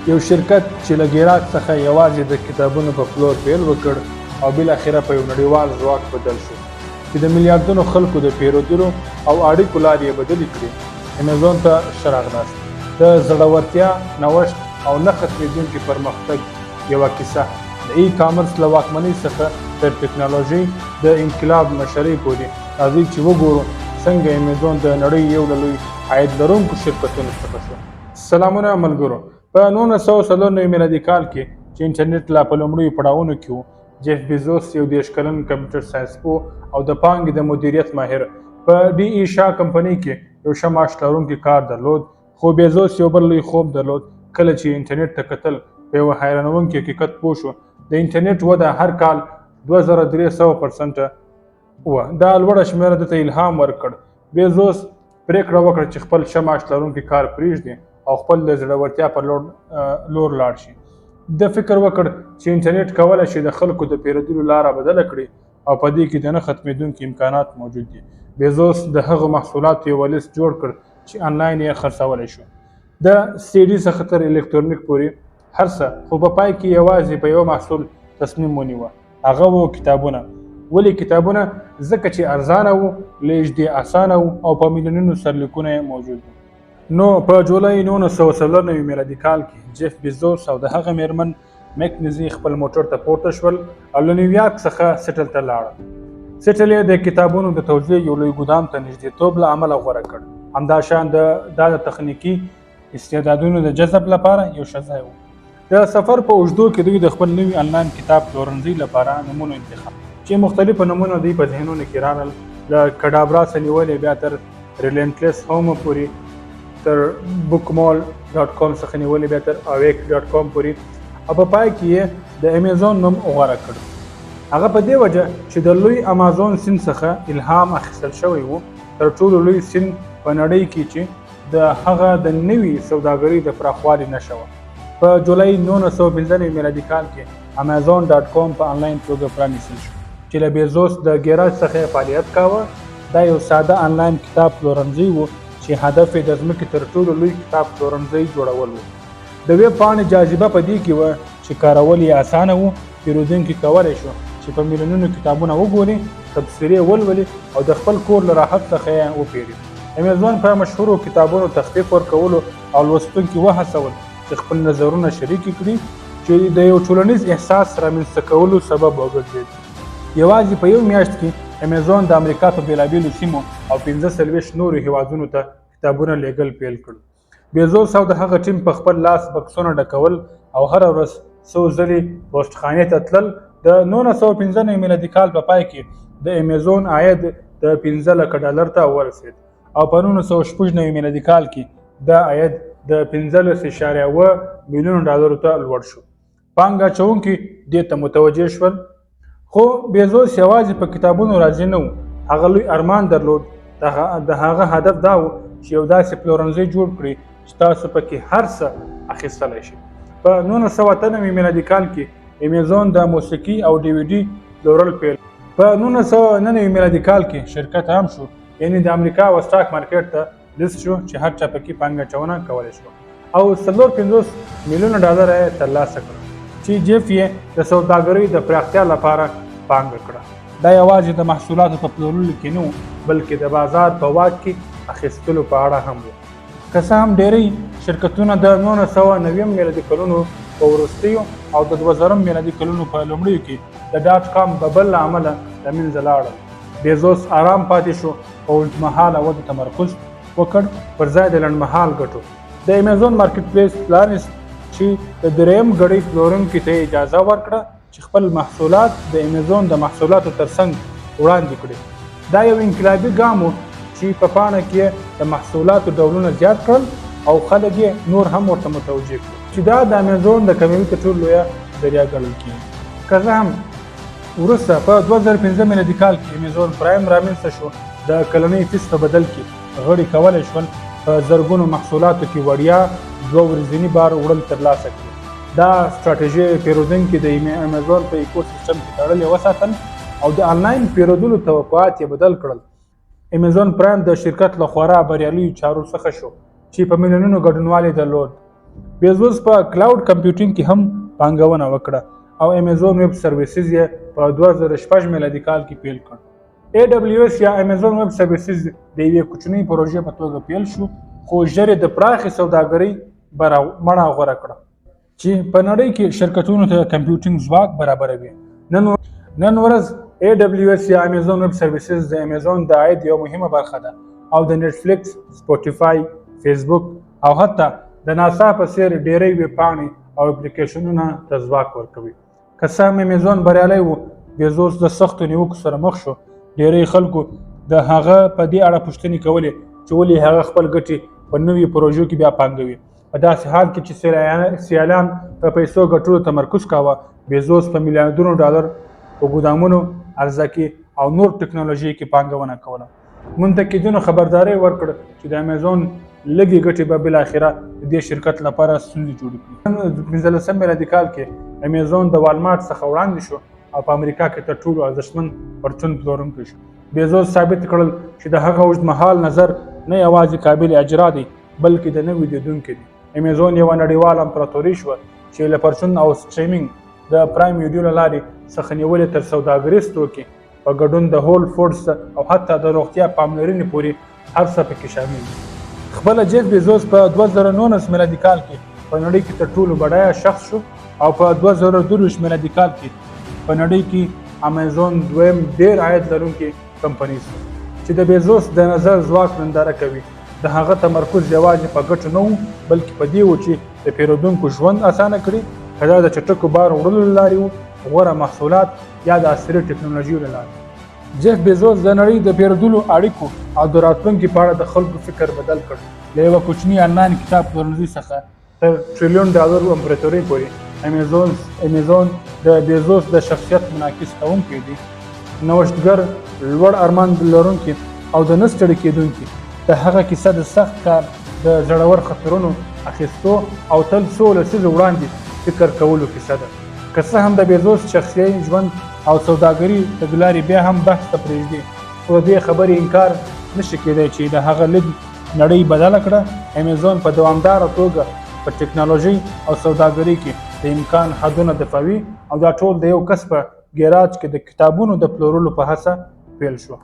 یو شرکت چې له ګیراج څخه یوازې د کتابونو په پلور پیل وکړ او بالاخره په یو نړیوال ځواک بدل شو چې د میلیاردونو خلکو د پیرودلو او اړیکو لارې یې بدلې کړې. امیزون ته ښه راغلاست. د زړورتیا، نوښت او نه ختمېدونکي پرمختګ یوه کیسه، د ای کامرس له واکمنۍ څخه تر ټکنالوژۍ د انقلاب مشرۍ پورې. راځئ چې وګورو څنګه امیزون د نړۍ یو له لوی عاید لرونکو شرکتونو څخه شو. سلامونه ملګرو. په 1994 میلادي کال کې چې انټرنیټ لا په لومړیو پړاوونو کې و، جیف بیزوس یو 30 کلن کمپیوټر ساینس پوه او د پانګې د مدیریت ماهر په ډي ای شا کمپنۍ کې یو ښه معاش لرونکی کار درلود. خو بیزوس یو بل لوی خوب درلود. کله چې انټرنیټ ته کتل، په یوه حیرانونکي حقیقت پوه شو: د انټرنیټ وده هر کال 2300% وه. دا لوړه شمېره دته الهام ورکړ. بیزوس پریکړه وکړه چې خپل ښه معاش لرونکی کار پرېږدي او خپل د زړورتیا پر لور لاړ شي. د فکر وکړ چې انټرنیټ کولی شي د خلکو د پیرودلو لاره بدله کړي او په دې کې د نه ختمېدونکي امکانات موجود دي. بیزوس د هغو محصولاتو یو لیست جوړ کړ چې آنلاین یې خرڅولی شو، د سی ډي څخه تر الکترونیک پورې هر څه. خو په پای کې یوازې په یو محصول تصمیم ونیوه، هغه و کتابونه. ولې کتابونه؟ ځکه چې ارزانه وو، لیږد یې اسانه وو او په میلیونونو سرلیکونه یې موجود وو. نو په جولای 1994 میلادي کال کې جیف بیزوس او د هغه میرمن مکنزي خپل موټر ته پورته شول او له نیویارک څخه سیټل ته لاړل. سیټل یې د کتابونو د توزیع یو لوی ګودام ته نږدېتوب له امله غوره کړ. همداشان دا د تخنیکي استعدادونو د جذب لپاره یو ښه ځای و. د سفر په اوږدو کې دوی د خپل نوي آنلاین کتاب پلورنځي لپاره نومونه انتخاب چې مختلفو نومونه دوی په ذهنونو کې راغلل، له کډابرا څخه نیولې بیا تر ریلنټلس هوم پورې، تر bookmall.com څخه نیولې بیا تر awake.com پورې، او په پای کې یې د امیزون نوم غوره کړ. هغه په دې وجه چې د لوی امازون سیند څخه الهام اخیستل شوی و، تر ټولو لوی سیند په نړۍ کې چې د هغه د نوي سوداګرۍ د پراخوالي نښه وه. په جولای 1995 میلادي کال کې amazon.com په آنلاین توګه پرانیستل شو چې له بیزوس د ګیراج څخه فعالیت کاوه. دا یو ساده آنلاین کتاب پلورنځی و چې هدف یې د ځمکې تر ټولو لوی کتاب پلورنځی جوړول و. د ویب پاڼې جاذبه په دې کې وه چې کارول یې اسانه و. پیرودونکي کولی شو چې په میلیونونو کتابونه وګوري، تبصرې ولولي او د خپل کور له راحت څخه یې وپېري. امیزون په مشهورو کتابونو تخفیف ورکولو او لوستونکي وهڅول چې خپل نظرونه شریک کړي، چې د یو ټولنیز احساس رامنځته کولو سبب وګرځېد. یوازې په یو میاشت کې امیزون د امریکا په بېلابېلو سیمو او 15 نورو هیوادونو ته کتابونه لیږل پیل کړل. بیزوس او د هغه ټیم په خپل لاس بکسونه ډکول او هره ورځ څو ځلې پوسټخانې ته تلل. د 1995 میلادي کال په پای کې د امیزون عاید د 15 لکه ډالر ته ورسېد او په 1996 میلادي کال کې دا عاید د 15.1 میلیون ډالرو ته لوړ شو. پانګه اچوونکي دې ته متوجه شول. خو بیزوس یوازې په کتابونو راضي نه و. هغه لوی ارمان درلود. د هغه هدف دا و چې یو داسې پلورنځی جوړ کړي چې تاسو پکې هر څه اخیستلی شئ. په 1998 میلادي کال کې امیزون د موسیقي او ډي وي ډي پلورل پیل. په 1999 میلادي کال کې شرکت عام شو، یعنی د امریکا او سټاک مارکیټ ته لیست شو چې هر چا پکې پانګه اچونه کولی شو او 450 میلیونه ډالر یې ترلاسه کړل چې جیف یې د سوداګرۍ د پراختیا لپاره پانګه کړه. دا یوازې د محصولاتو په پلورلو کې نه و، بلکې د بازار په واک کې اخیستلو په اړه هم و. که څه هم ډېری شرکتونه د 1990 میلادي کلونو په وروستیو او د 2000 میلادي کلونو په لومړیو کې د ډاټ کام ببل له امله له منځه لاړل. بیزوس آرام پاتې شو او اوږدمهاله ودې تمرکز وکړ پر ځای د لنډمهال ګټو. د امیزون مارکیټ پلیس پرانیست چې د دریم ګړۍ پلورونکي ته اجازه ورکړه چې خپل محصولات د امیزون د محصولاتو ترڅنګ وړاندې کړي. دا یو انقلابي ګام و چې په پاڼه کې د محصولاتو ډولونه زیات کړل او خلک یې نور هم ورته متوجه کړل چې دا د امیزون د کمیابۍ تر ټولو لویه ذریعه ګڼل کېږي. که څه هم وروسته په 2015 میلادي کال کې امیزون پرایم رامنځته شو، د کلنۍ فیس په بدل کې غړي کولی شول په زرګونو محصولاتو کې وړیا 2 ورځني بار وړل ترلاسه کړي. دا ستراتیژي پیرودونکي د امیزون په ایکو سیستم کې تړلې وساتل او د آنلاین پیرودلو توقعات یې بدل کړل. امیزون پرایم د شرکت له خورا بریالیو چارو څخه شو چې په میلیونونو ګډونوال یې درلود. بیزوس په کلاود کمپیوټینګ کې هم پانګونه وکړه او امیزون ویب سرویسز یې په 2006 میلادي کال کې پیل کړ. AWS یا امیزون ویب سرویسز د یوې کوچنۍ پروژې په توګه پیل شو خو ژر د پراخې سوداګرۍ مڼه غوره کړه چې په نړۍ کې شرکتونو ته کمپیوټینګ ځواک برابروي. نن ورځ AWS یا امیزون ویب سرویسز د امیزون د عاید یو مهمه برخه ده او د نټفلیکس، سپوټیفای، فیسبوک او حتی د ناسا په څیر ډیری ویب پاڼې او اپلیکیشنونه ته ځواک ورکوي. که څه هم امیزون بریالی و، بیزوس د سختو نیوکو سره مخ شو. ډیری خلکو د هغه په دې اړه پوښتنې کولې چې ولې هغه خپل ګټې په نویو پروژو کې بیا پانګوي. په داسې حال کې چې سیالان په پیسو ګټلو تمرکز کاوه، بیزوس په میلیاردونو ډالر په ګودامونو، ارزاقي او نور ټکنالوژي کې پانګونه کوله. منتقدینو خبرداری ورکړ چې د امیزون لږې ګټې به بالاخره د دې شرکت لپاره ستونزې جوړې کړي. 15 میلادي کال کې امیزون د والمارټ څخه وړاندې شو او په امریکا کې تر ټولو ارزښتمن پرچون پلورونکی شو. بیزوس ثابت کړل چې د هغه اوږدمهال نظر نه یوازې قابل اجرا دی بلکې د نوي لیدونکي دی. امیزون یوه نړیواله امپراتوري شوه چې له پرچون او سټریمینګ د پرایم ویډیو له لارې څخه نیولې تر سوداګریز توکي په ګډون د هول فوډز او حتی د روغتیا پاملرنې پورې هر څه پکې شامل دي. خپله جیف بیزوس په 2019 میلادي کال کې په نړۍ کې تر ټولو بډایه شخص شو او په 2022 میلادي کال کې په نړۍ کې امیزون دویم ډیر عاید لرونکې کمپنۍ شو چې د بیزوس د نظر ځواک ننداره کوي. د هغه تمرکز یوازې په ګټو نه و بلکې په دې و چې د پیرودونکو ژوند اسانه کړي، که دا د چټکو بار وړلو له لارې وو، غوره محصولات یا د عصري ټکنالوژیو له لارې. جیف بیزوس د نړۍ د پیرودلو اړیکو او د راتلونکي په اړه د خلکو فکر بدل کړ. له یوه کوچني آنلاین کتاب پلورنځي څخه تر ټریلیون ډالرو امپراتورۍ پورې امیزون د بیزوس د شخصیت منعکس کوونکی دی. نوښتګر، لوړ ارمان لرونکی او د نه ستړي کېدونکي. د هغه کیسه د سخت کار، د زړور خطرونو اخیستو او تل څو لسیزو وړاندې فکر کولو کیسه ده. که څه هم د بیزوس شخصي ژوند او سوداګري تګلارې بیا هم بحث ته پرېږدي، خو د دې خبرې انکار نشي کېدی چې د هغه لید نړۍ بدله کړه. امیزون په دوامداره توګه په ټکنالوژي او سوداګري کې د امکان حدونه دفعوي او دا ټول د یو کس په ګیراج کې د کتابونو د پلورلو په هڅه پیل شو.